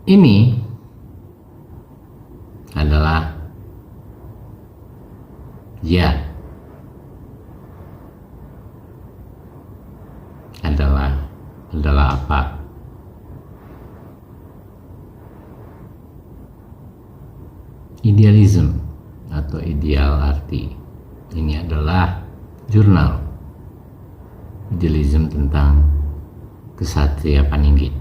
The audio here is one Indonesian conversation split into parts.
Ini adalah ya, adalah apa? Idealism atau ideal arti. Ini adalah jurnal idealism tentang Ksatria Paninggit.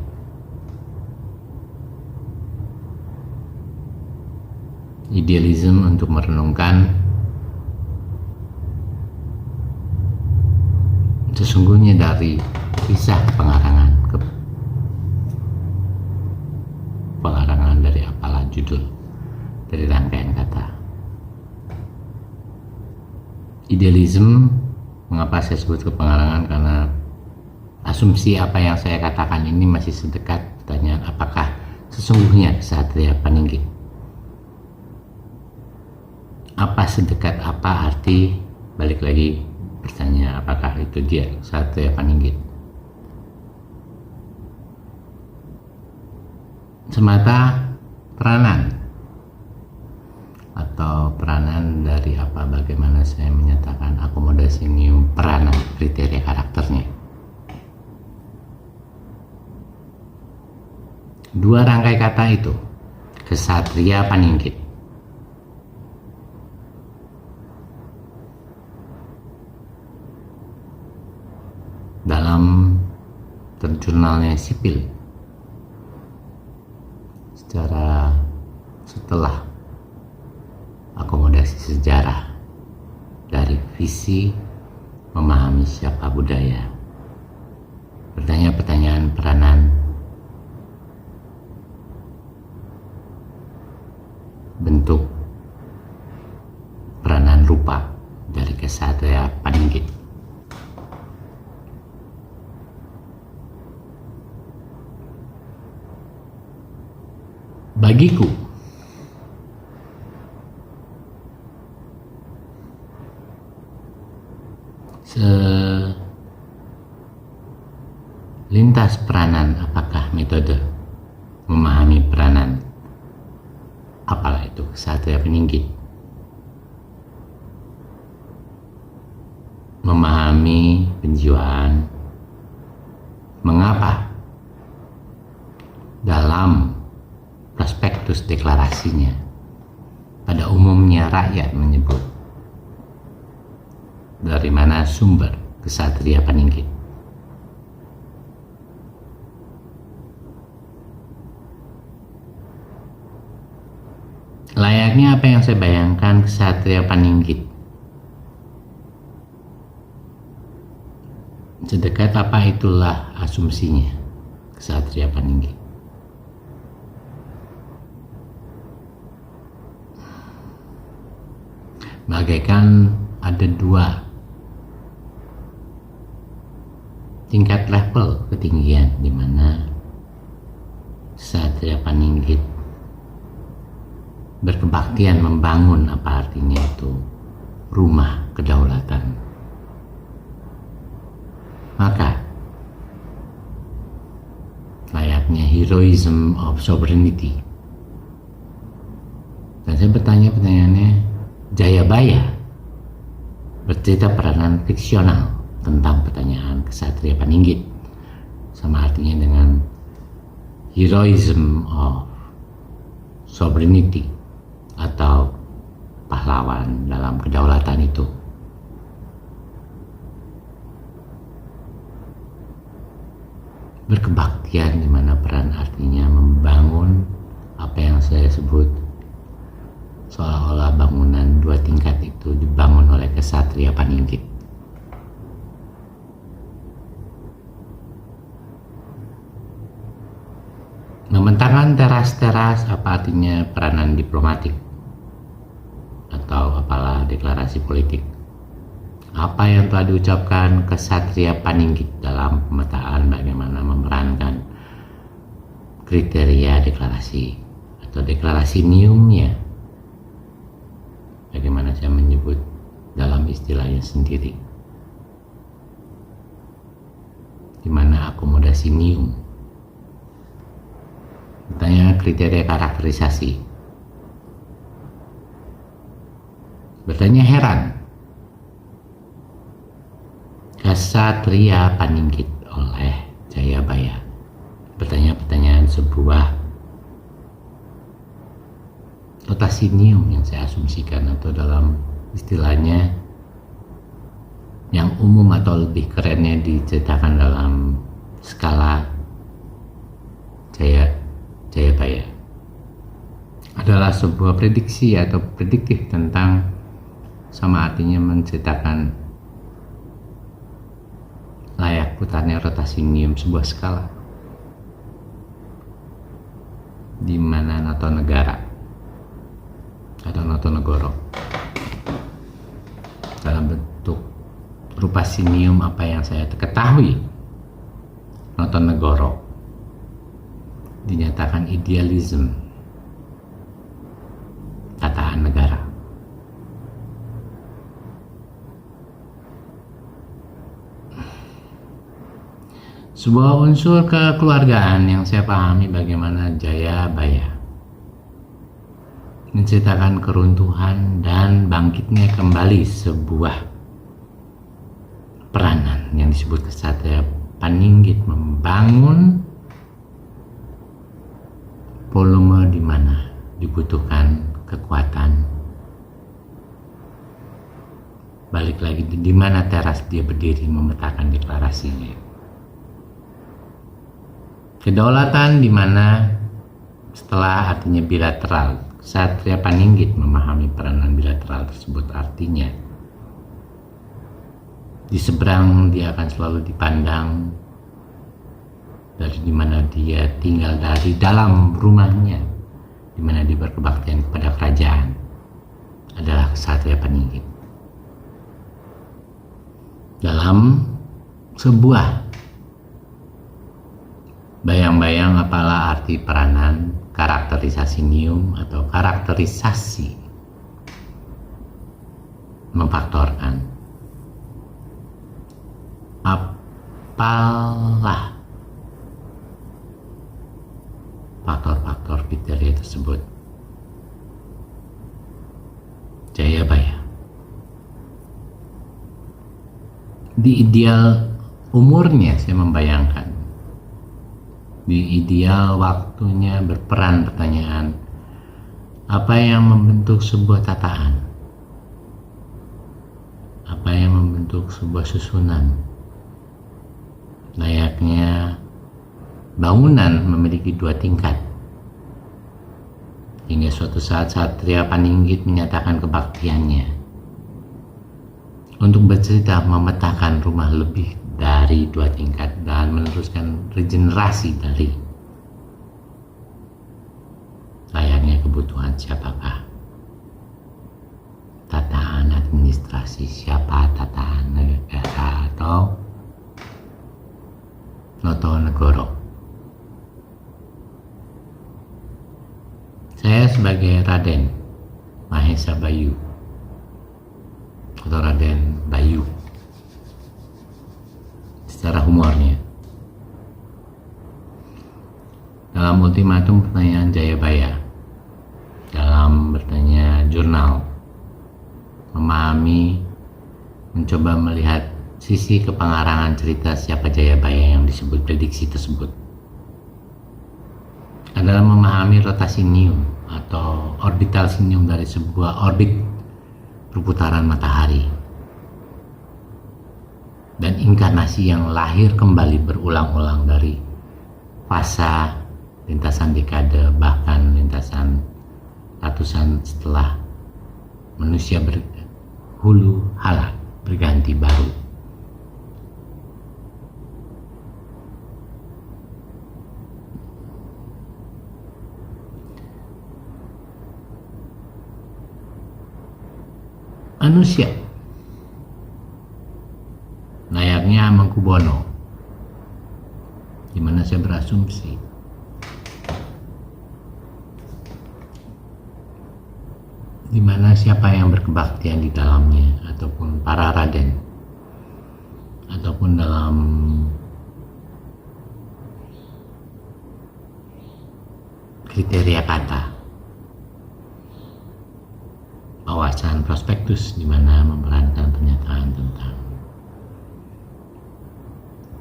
Idealism untuk merenungkan sesungguhnya dari kisah pengarangan ke pengarangan dari apalah judul dari rangkaian kata. Idealism, mengapa saya sebut ke pengarangan? Karena asumsi apa yang saya katakan ini masih sedekat pertanyaan apakah sesungguhnya Ksatria Paninggit. Apa sedekat apa arti, balik lagi bertanya apakah itu dia Ksatria Paninggit. Semata peranan atau peranan dari apa, bagaimana saya menyatakan akomodasi new peranan, kriteria karakternya. Dua rangkai kata itu, Ksatria Paninggit. Dalam jurnalnya sipil, setelah akomodasi sejarah dari visi memahami siapa budaya, bertanya pertanyaan peranan, bentuk peranan rupa dari Ksatria Paninggit. Bagiku, lintas peranan, apakah metode memahami peranan, apalah itu Ksatria Paninggit, memahami penjiwaan, mengapa dalam prospektus deklarasinya pada umumnya rakyat menyebut dari mana sumber Ksatria Paninggit. Layaknya apa yang saya bayangkan Ksatria Paninggit, sedekat apa itulah asumsinya Ksatria Paninggit. Bagaikan ada dua tingkat level ketinggian di mana Ksatria Paninggit berkebaktian membangun apa artinya itu rumah kedaulatan. Maka layaknya heroism of sovereignty, dan saya bertanya pertanyaannya, Jayabaya bercerita peranan fiksional tentang pertanyaan Ksatria Paninggit, sama artinya dengan heroism of sovereignty atau pahlawan dalam kedaulatan itu. Berkebaktian di mana peran artinya membangun apa yang saya sebut seolah-olah bangunan dua tingkat itu dibangun oleh Ksatria Paninggit. Membentangkan teras-teras apa artinya peranan diplomatik atau apalah deklarasi politik. Apa yang telah diucapkan Ksatria Paninggit dalam pemetaan bagaimana memerankan kriteria deklarasi atau deklarasi niumnya, bagaimana saya menyebut dalam istilahnya sendiri, di mana akomodasi nium Pertanyaan kriteria karakterisasi. Bertanya heran. Ksatria Paninggit oleh Jayabaya. Pertanyaan sebuah rotasium yang saya asumsikan, atau dalam istilahnya yang umum atau lebih kerennya diceritakan dalam skala Jayabaya, adalah sebuah prediksi atau prediktif tentang, sama artinya menceritakan layak putarnya rotasium sebuah skala di mana Natonegara atau Notonegoro dalam bentuk rupa sinium apa yang saya ketahui, Notonegoro dinyatakan idealisme tataan negara. Sebuah unsur kekeluargaan yang saya pahami bagaimana Jayabaya menceritakan keruntuhan dan bangkitnya kembali sebuah peranan yang disebut Ksatria Paninggit, membangun volume di mana dibutuhkan kekuatan. Balik lagi di mana teras dia berdiri memetakan deklarasinya. Kedaulatan di mana setelah artinya bilateral. Ksatria Paninggit memahami peranan bilateral tersebut, artinya di seberang dia akan selalu dipandang dari dimana dia tinggal, dari dalam rumahnya dimana dia berkebaktian kepada kerajaan, adalah Ksatria Paninggit. Dalam sebuah bayang-bayang apalah arti peranan karakterisasi nium atau karakterisasi memfaktorkan apalah faktor-faktor kriteria tersebut. Jayabaya di ideal umurnya, saya membayangkan di ideal waktunya berperan pertanyaan apa yang membentuk sebuah tataan, apa yang membentuk sebuah susunan. Layaknya bangunan memiliki 2 tingkat, hingga suatu saat Ksatria Paninggit menyatakan kebaktiannya untuk bercerita memetakan rumah lebih dari 2 tingkat dan meneruskan regenerasi dari layaknya kebutuhan siapakah tataan administrasi, siapa tataan negara atau Notonegoro. Saya sebagai Raden Mahesa Bayu atau Raden Bayu secara humornya, dalam ultimatum pertanyaan Jayabaya, dalam bertanya jurnal, memahami, mencoba melihat sisi kepengarangan cerita siapa Jayabaya yang disebut prediksi tersebut, adalah memahami rotasi nium atau orbital sinium dari sebuah orbit perputaran matahari dan inkarnasi yang lahir kembali berulang-ulang dari fasa lintasan dekade, bahkan lintasan ratusan setelah manusia berhulu hara berganti baru. Manusia layaknya Hamengkubuwono, di mana saya berasumsi di mana siapa yang berkebaktian di dalamnya, ataupun para raden, ataupun dalam kriteria kata, wawasan prospektus di mana memerankan pernyataan tentang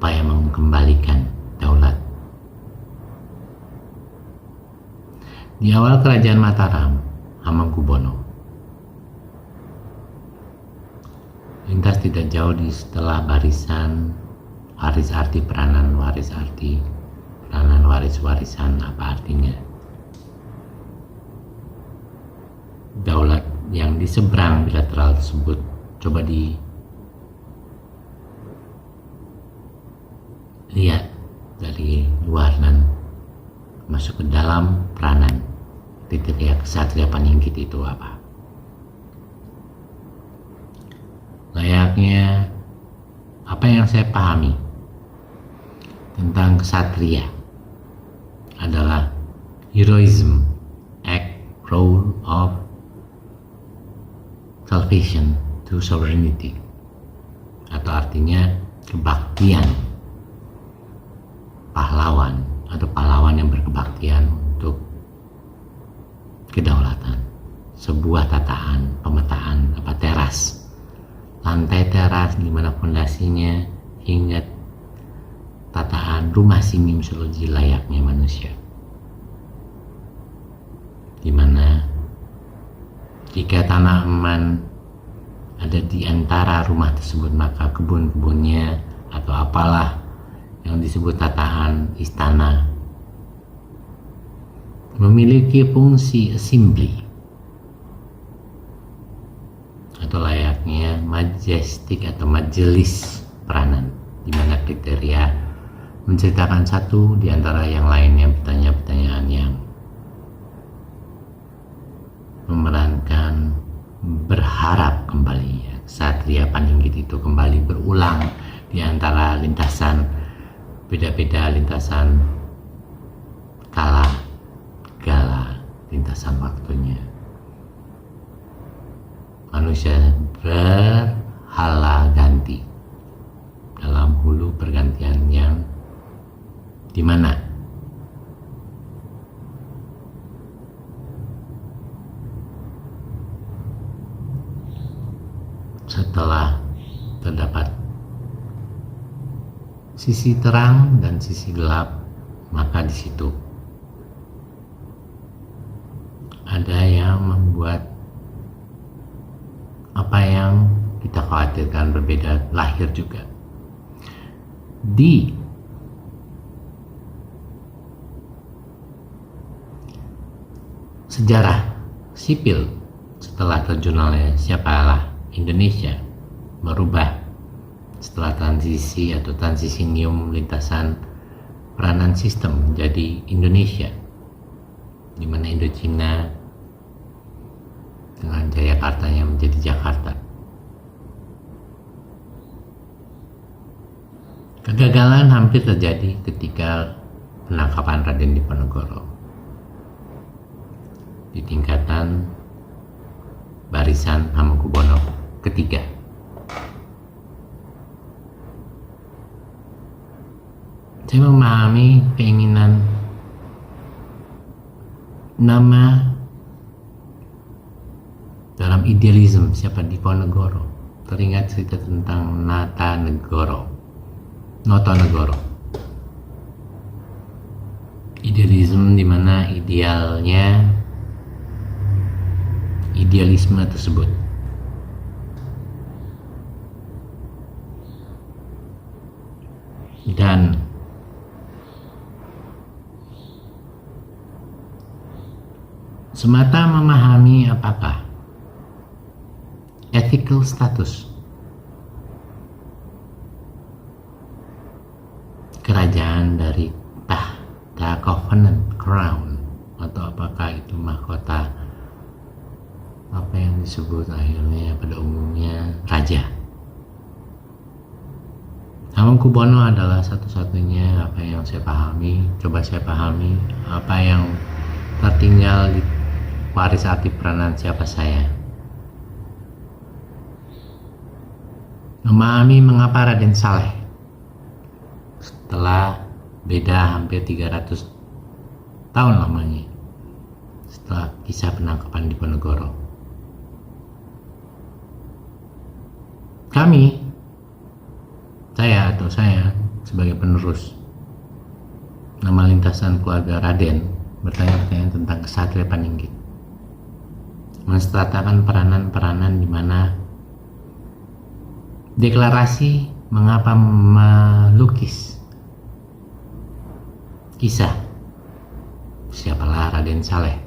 upaya mengembalikan daulat. Di awal kerajaan Mataram, Hamengkubuwono lintas tidak jauh di setelah barisan waris arti peranan waris arti peranan waris warisan. Apa artinya? Daulat yang di seberang bilateral tersebut coba dilihat dari luar dan masuk ke dalam peranan. Kriteria kesatria Paningkit itu apa? Layaknya apa yang saya pahami tentang kesatria adalah heroism, act, role of salvation to sovereignty, atau artinya kebaktian pahlawan atau pahlawan yang berkebaktian untuk kedaulatan. Sebuah tataan, pemetaan, teras, lantai teras di mana fondasinya hingga tataan rumah simimsologi layaknya manusia, di mana jika tanaman ada di antara rumah tersebut, maka kebun-kebunnya atau apalah yang disebut tataan istana memiliki fungsi assembly atau layaknya majestik atau majelis peranan, di mana kriteria menceritakan satu di antara yang lainnya pertanyaan-pertanyaan yang memerankan berharap kembali Satria Paningkit itu kembali berulang di antara lintasan beda-beda, lintasan kala gala, lintasan waktunya. Manusia berhala ganti dalam hulu pergantian yang dimana setelah terdapat sisi terang dan sisi gelap, maka di situ ada yang membuat apa yang kita khawatirkan berbeda lahir juga. Di sejarah sipil setelah terjunalnya siapalah Indonesia merubah setelah transisi atau transisinium lintasan peranan sistem menjadi Indonesia, di mana Indochina dengan Jayakartanya menjadi Jakarta. Kegagalan hampir terjadi ketika penangkapan Raden Diponegoro di tingkatan barisan Hamengkubuwono ketiga. Saya memahami keinginan nama dalam idealisme siapa Diponegoro. Teringat cerita tentang Notonegoro. Idealisme di mana idealisme tersebut dan semata memahami apakah ethical status kerajaan dari tahta covenant crown, atau apakah itu mahkota apa yang disebut akhirnya pada umumnya raja. Hamengkubuwono adalah satu-satunya apa yang saya pahami, apa yang tertinggal di waris arti peranan siapa saya. Memahami mengapa Raden Saleh setelah beda hampir 300 tahun lamanya setelah kisah penangkapan Diponegoro. Saya sebagai penerus nama lintasan keluarga Raden bertanya-tanya tentang Ksatria Paninggit, menstratakan peranan-peranan di mana deklarasi mengapa melukis kisah siapalah Raden Saleh,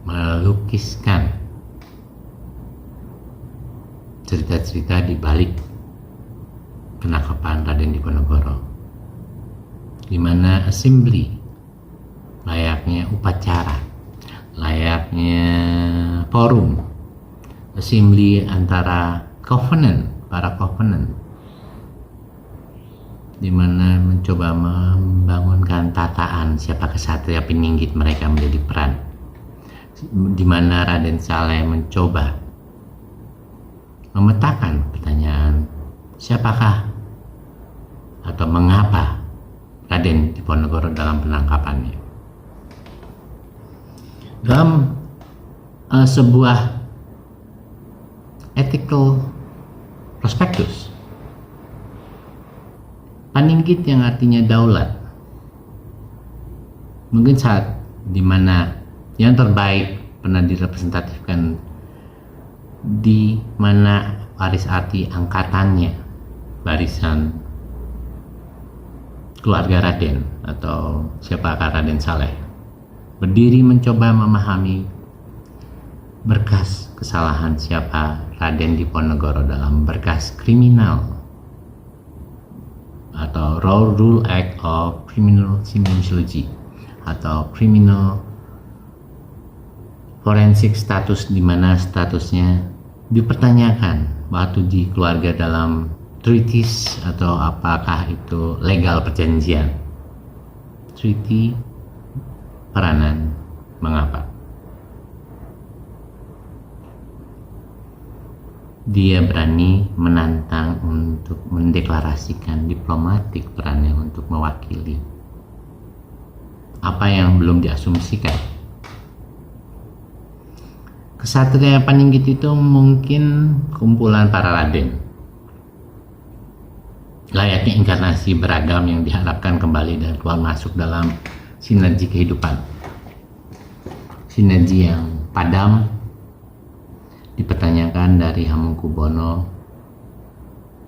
melukiskan cerita-cerita di balik penangkapan Raden Diponegoro, di mana assembly layaknya upacara, layaknya forum assembly antara para covenant, di mana mencoba membangunkan tataan siapa ksatria peninggit mereka menjadi peran, di mana Raden Saleh mencoba memetakan pertanyaan siapakah atau mengapa Raden Diponegoro dalam penangkapannya. Dalam sebuah ethical prospectus, Paninggit yang artinya daulat, mungkin saat dimana yang terbaik pernah direpresentatifkan di mana waris arti angkatannya, barisan keluarga Raden atau siapakah Raden Saleh, berdiri mencoba memahami berkas kesalahan siapa Raden Diponegoro dalam berkas kriminal atau Raw Rule Act of Criminal Criminology atau Criminal Forensic Status, di mana statusnya dipertanyakan waktu di keluarga dalam treaties atau apakah itu legal perjanjian. Treaty peranan mengapa dia berani menantang untuk mendeklarasikan diplomatik perannya untuk mewakili apa yang belum diasumsikan. Ksatria Paninggit itu mungkin kumpulan para raden, layaknya inkarnasi beragam yang diharapkan kembali dan keluar masuk dalam sinergi kehidupan, sinergi yang padam dipertanyakan dari Hamengkubuwono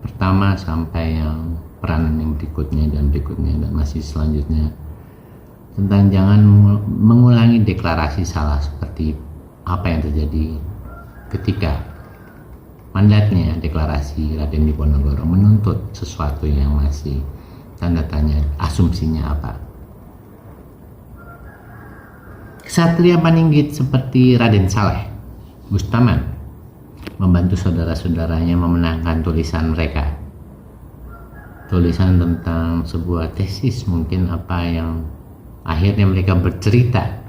pertama sampai yang peranan yang berikutnya dan masih selanjutnya, tentang jangan mengulangi deklarasi salah seperti apa yang terjadi ketika mandatnya deklarasi Raden Diponegoro menuntut sesuatu yang masih tanda tanya asumsinya apa. Ksatria Paninggit seperti Raden Saleh, Bustaman membantu saudara-saudaranya memenangkan tulisan mereka, tulisan tentang sebuah tesis mungkin apa yang akhirnya mereka bercerita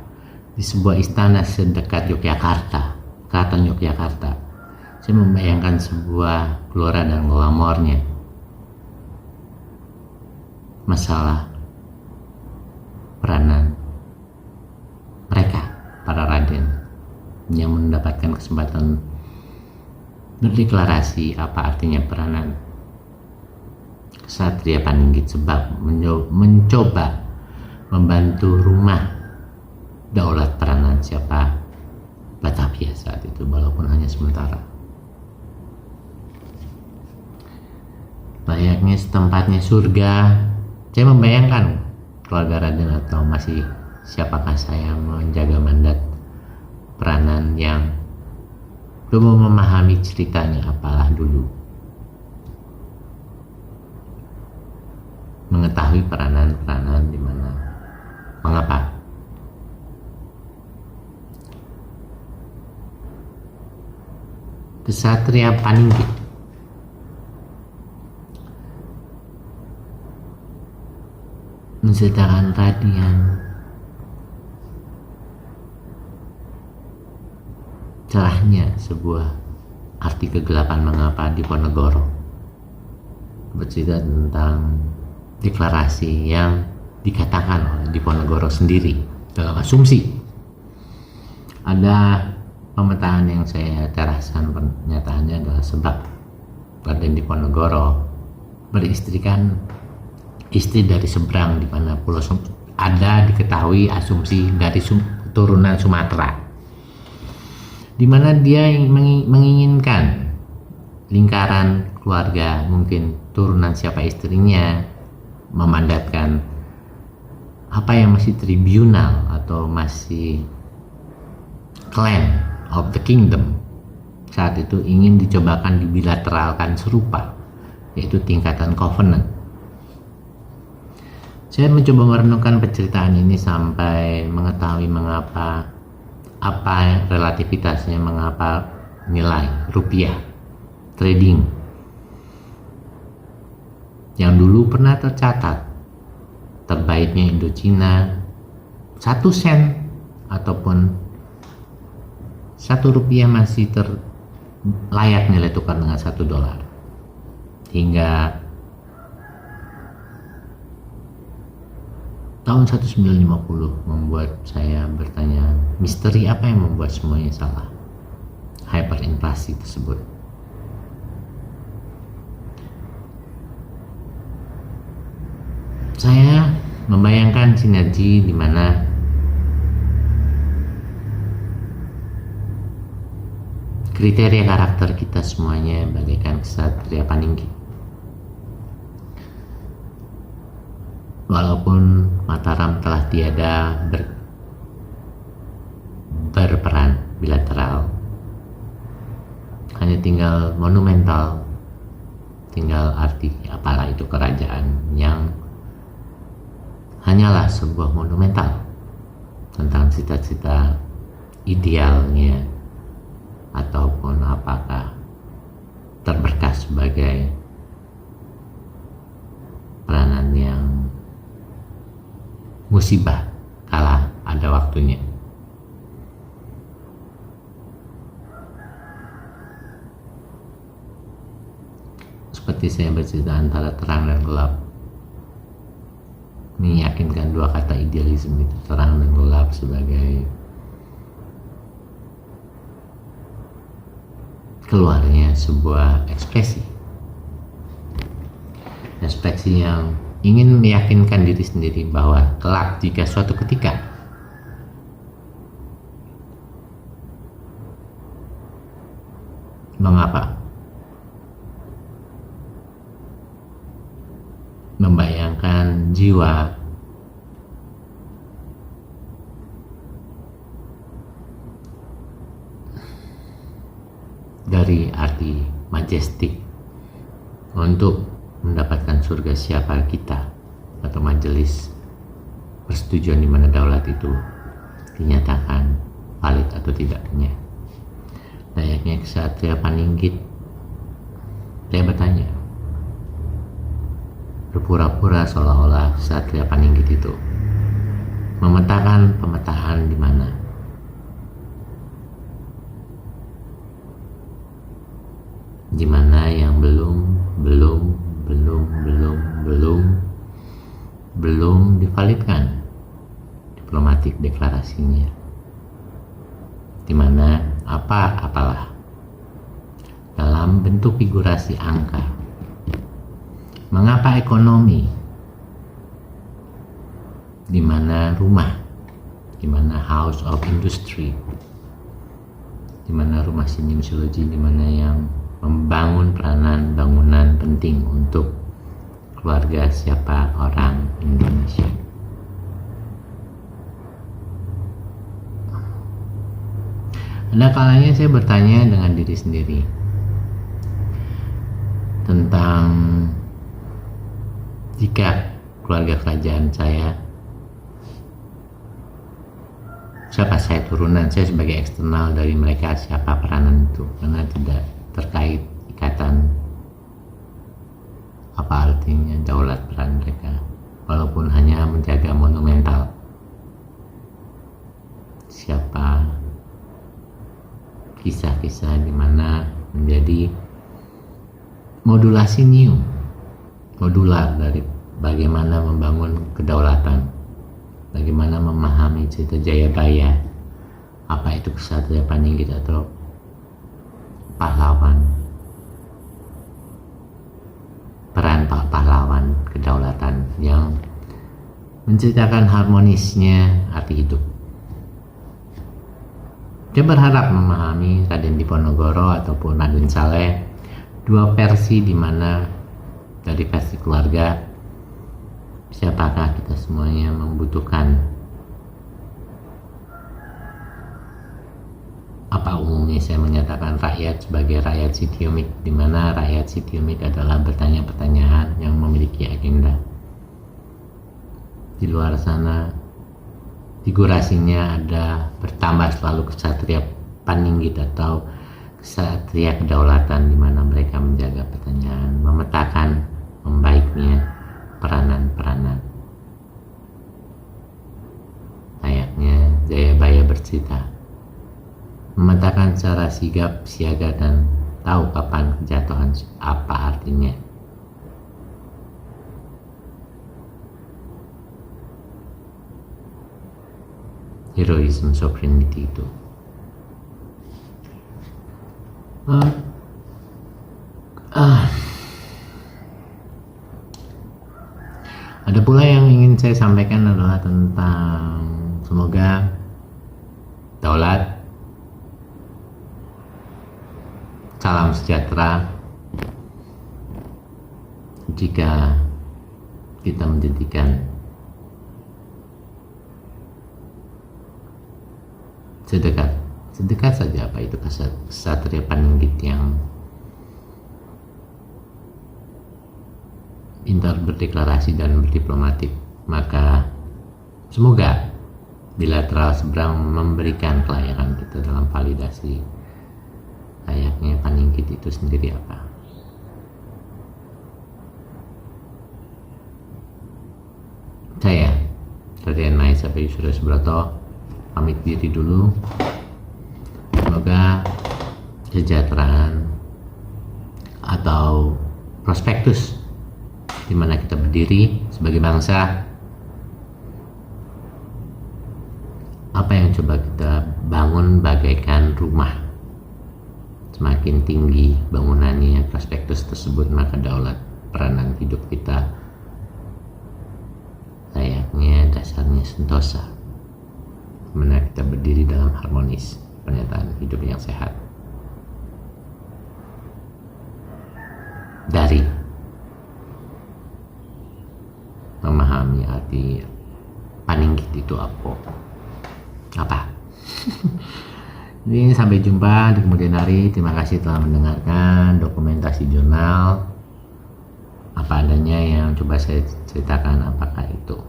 di sebuah istana sedekat Yogyakarta, Keraton Yogyakarta. Saya membayangkan sebuah gelora dan glamornya, masalah peranan mereka, para raden yang mendapatkan kesempatan berdeklarasi apa artinya peranan Ksatria Paninggit, sebab mencoba membantu rumah daulat peranan siapa Batavia saat itu, walaupun hanya sementara. Layaknya setempatnya surga, saya membayangkan keluarga Raden atau masih siapakah saya menjaga mandat peranan yang belum memahami ceritanya apalah dulu, mengetahui peranan-peranan di mana mengapa Ksatria Paninggit menceritakan radian celahnya sebuah arti kegelapan mengapa Diponegoro, bercerita tentang deklarasi yang dikatakan oleh Diponegoro sendiri dalam asumsi Ada pemetaan yang saya teraskan, pernyataannya adalah sebab Raden Diponegoro beristrikan istri dari seberang, di mana Pulau ada diketahui asumsi dari turunan Sumatera, di mana dia menginginkan lingkaran keluarga, mungkin turunan siapa istrinya, memandatkan apa yang masih tribunal atau masih clan of the kingdom saat itu ingin dicobakan dibilateralkan serupa, yaitu tingkatan covenant. Saya mencoba merenungkan penceritaan ini sampai mengetahui mengapa, apa relativitasnya, mengapa nilai rupiah trading yang dulu pernah tercatat terbaiknya Indochina 1 sen ataupun 1 rupiah masih layak nilai tukar dengan 1 dolar, hingga tahun 1950 membuat saya bertanya, misteri apa yang membuat semuanya salah? Hyperinflasi tersebut. Saya membayangkan sinergi di mana kriteria karakter kita semuanya bagaikan ksatria paninggi. Walaupun Mataram telah tiada berperan bilateral, hanya tinggal monumental, tinggal arti apalah itu kerajaan yang hanyalah sebuah monumental tentang cita-cita idealnya, ataupun apakah terberkas sebagai peranan yang musibah kala ada waktunya. Seperti saya bercerita, antara terang dan gelap, meyakinkan dua kata idealisme itu, terang dan gelap, sebagai keluarnya sebuah ekspresi yang ingin meyakinkan diri sendiri bahwa kelak jika suatu ketika mengapa membayangkan jiwa dari arti majestik untuk mendapatkan surga siapa kita, atau majelis persetujuan di mana daulat itu dinyatakan valid atau tidaknya. Layaknya ksatria paninggit, saya bertanya, berpura-pura seolah-olah ksatria paninggit itu memetakan pemetaan di mana yang belum divalidkan diplomatik deklarasinya, di mana apalah dalam bentuk figurasi angka. Mengapa ekonomi, di mana rumah, di mana house of industry, di mana rumah sinimsiologi, di mana yang membangun peranan bangunan penting untuk keluarga siapa orang Indonesia. Ada kalanya saya bertanya dengan diri sendiri tentang jika keluarga kerajaan siapa saya turunan, saya sebagai eksternal dari mereka, siapa peranan itu, karena tidak terkait ikatan apa artinya daulat peran mereka, walaupun hanya menjaga monumental. Siapa kisah-kisah di mana menjadi modulasi modular dari bagaimana membangun kedaulatan, bagaimana memahami cerita Jayabaya, Apa itu kesatria Paninggit atau pahlawan? Peran pahlawan kedaulatan yang menceritakan harmonisnya arti hidup. Dia berharap memahami Raden Diponegoro ataupun Raden Saleh, dua versi di mana dari versi keluarga, siapakah kita semuanya membutuhkan. Apa umumnya saya menyatakan rakyat sebagai rakyat Sitiomik, di mana rakyat Sitiomik adalah bertanya pertanyaan yang memiliki agenda. Di luar sana figurasinya ada bertambah selalu kesatria Paninggit atau kesatria kedaulatan, di mana mereka menjaga pertanyaan, memetakan membaiknya peranan-peranan. Layaknya Jayabaya bercerita, memetakan secara sigap siaga dan tahu kapan kejatuhan apa artinya. Heroism sovereignty itu. Ada pula yang ingin saya sampaikan adalah tentang semoga daulat, salam sejahtera, jika kita menjadikan sedekat saja apa itu kesatria Paninggit yang pintar berdeklarasi dan berdiplomatik, maka semoga bilateral seberang memberikan kelayakan kita dalam validasi layaknya Paninggit itu sendiri apa. Saya Raden Mahesa Bayusura Subroto pamit diri dulu. Semoga kesejahteraan atau prospektus di mana kita berdiri sebagai bangsa, apa yang coba kita bangun bagaikan rumah, semakin tinggi bangunannya prospektus tersebut, maka daulat peranan hidup kita layaknya dasarnya sentosa, mana kita berdiri dalam harmonis pernyataan hidup yang sehat. Dari memahami arti Paninggit itu apa. Ini sampai jumpa di kemudian hari. Terima kasih telah mendengarkan dokumentasi jurnal apa adanya yang coba saya ceritakan. Apakah itu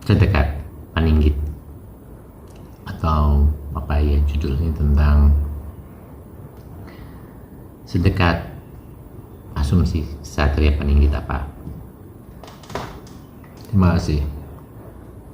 sedekat Paninggit atau apa ya judulnya, tentang sedekat asumsi Satria Paninggit apa. Terima kasih.